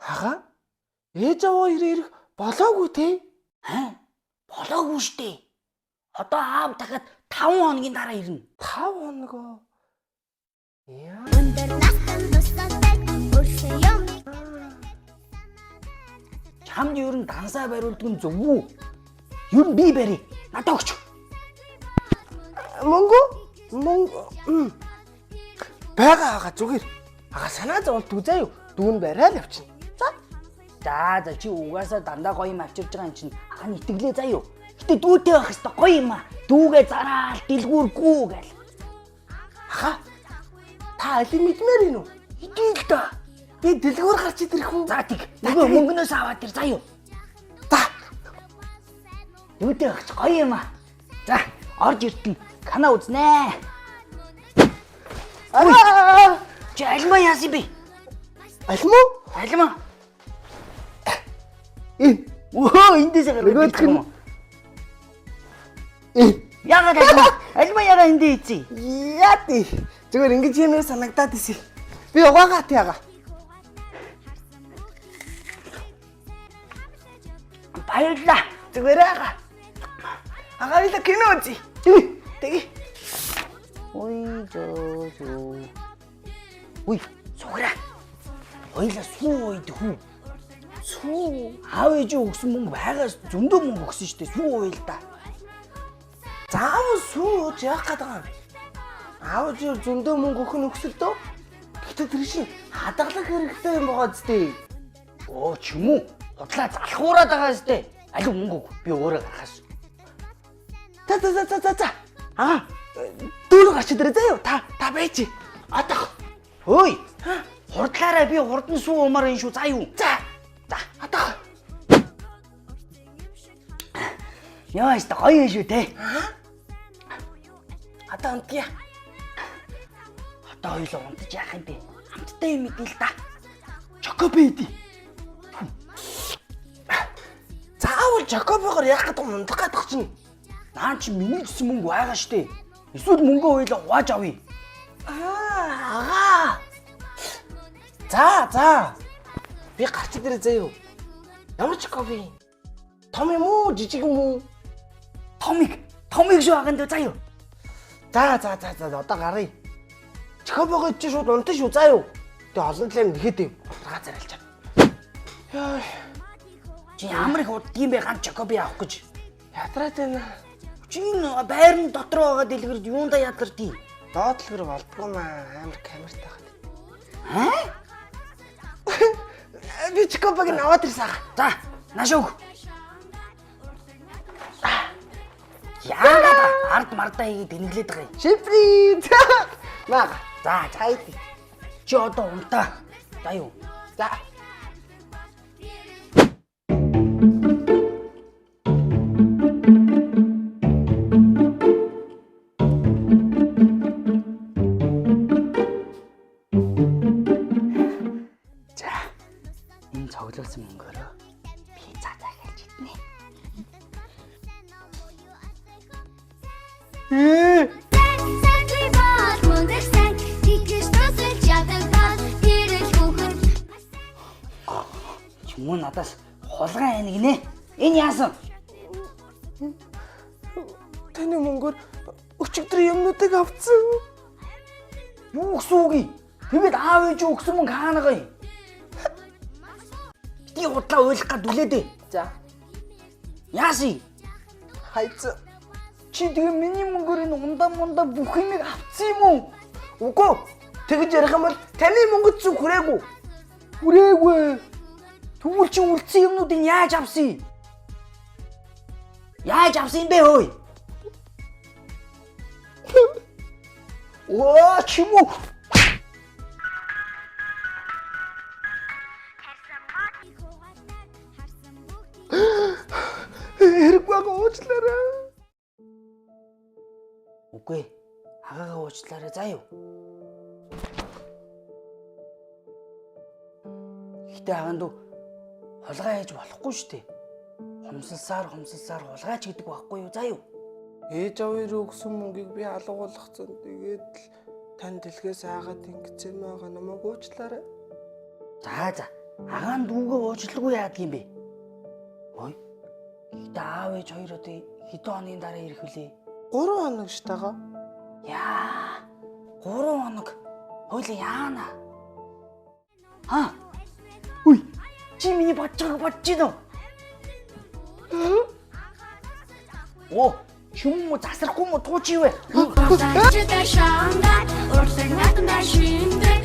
Ага? Ээж аваа ирэх болоогүй те? Болоогүй штэ. Одоо аав дахиад 5 хоногийн дараа ирнэ. 5 хоногоо. Яа. Өндөр настай тусалдаг өрсөй юм. Чамд ер нь дансаа бариулдаг нь зөв үү? Ер нь би барь. Надад өгч. Мөнгө. Бага зүгээр. Ага санаа зовлтгүй заа юу? Дүүн бариад явчихна. За чи угаасаа дандаа гоё юм авчирж байгаа юм чинь хаана итгэлээ заа юу? Гэтэ дүүтэй байх хэвээр гоё юм аа. Дүүгээ зараал дэлгүүргүй гэл. Ага. Та алиг мэдмээр юм уу? Идэв л да. Би дэлгүүр гарч идэх хүн. За тийг. Нөгөө мөнгнөөс аваад ир заа юу? За. Дүүтэй байх ч гоё юм аа. За орж иртэн. Канаа узнаа. Чи альма яаси би? Альмуу? Альма. Өө эндээс гараад ирэх юм. Яагаад альма? Альма яагаад эндээ ийцээ? Яа тий. Зүгээр ингэж юм санагдаад иси. Би угаагаа тяга. Баярлаа. Зүгээр ага. Ага би кино үзье. Тэги. Ой жоо. Уй, суграа. Ойлаа сүү үйд хүү. Сүү. Аав ээж өгсөн мөнгө байгаас зөндөө мөнгө өгсөн шүү дээ. Сүү уйл да. Заав сүү яах гээд байгаа юм. Аав чи зөндөө мөнгө өгөх нь өксөлдөө. Гэтэ тэр шин хадгалах хэрэгтэй юм байгаа зү. Оо ч юм уу? Худлаа залхуураад байгаа зү. Алив мөнгө өг. Би өөрөө гарахаас. За. Дүүл гарч ирээ заа юу? Та байж. Атах. Ой. Хурдлаараа би хурдан сүү умаар энэ шүү. За юу? За. Атах. Яа ист гоё юм шүү те. Одоо унтъя. Одоо ойлоо унтаж яах юм бэ? Хамттай юм идэл та. Чокобеди. Заавал Жакобогоор яах гэдэг юм унтах гэдэг чинь. Наа чи миний гэсэн мөнгө байгаа штэ. Эсвэл мөнгөө ойлоо хувааж авъя. Ага. За. Би гарч ирээ заа юу? Ямар Жакоби? Том юм уу, жижиг юм уу? Томиг шүү хаан дөө заа юу. За одоо гаръя. Жакобогоо чи шууд унтах шүү заа юу? Тэ олон талаар нэхэд юм. Га зарилж чам. Яа. Чи ямар их уддаг юм бэ ганц Жакоби авах гэж? Ятраад байна. Чи энэ байрны дотор байгаа дэлгэрд юунда ядардیں۔ Доотлогор болдгоо маа амар камертай хаад. Би Жакобог наваад ирсэн. За, нааш өг. Яагаад ард мардаа хийгээд тэнэглээд байгаа юм? Шипри. Маа. За, цайд. Чи одоо унтаа. За юу? За. Энэ цоглуулсан мөнгөөрөө пицца захиалж иднэ. Чимүү надаас хулгай айнагнэ. Энэ яасан? Таны мөнгөөр өчигдөр юмнуудыг авцсан. Юу гэсэн үг юм? Тэгээд аав ээж өгсөн мөнгө хаана гай? Би худлаа уйлах гад үлээдэ. За. Яаси? Хайц. Чи тэгээ миний мөнгөөр энэ ундаа бүх юмыг авцсан юм уу? Үгүй. Тэгж ярих юм бол таны мөнгөд зүг хүрээгүй. Хүрээгүй. Тэгвэл чи үлдсэн юмнуудыг яаж авсан? Яаж авсан бэ хөөе? Оо чимүү. Хэрэггүй уучлаарай. Үгүй. Агаагаа уучлаарай заа юу. Гэтэ хаанду хулгай хийж болохгүй шүү дээ. Хомсолсаар хулгайч гэдэг байхгүй юу заа юу. Ээж аваараа өгсөн мөнгийг би алга болгоцсон. Тэгээд л тань дэлгээс хаагаад ингэсэн байгаа намайг уучлаарай. За. Агаан дүүгээ уучлалгүй яадаг юм бэ? Ой. Гэтэ аав ээж хоёр одоо хэдэн хоногийн дараа ирэх вүлээ? 3 хоног штагаа. Яа. 3 хоног. Хойлоо яана. Үй. Чи миний бодчихог бодож гинөө. Оо, юм уу засрахгүй мó тууч юу вэ? Урсаг натанда шиндэ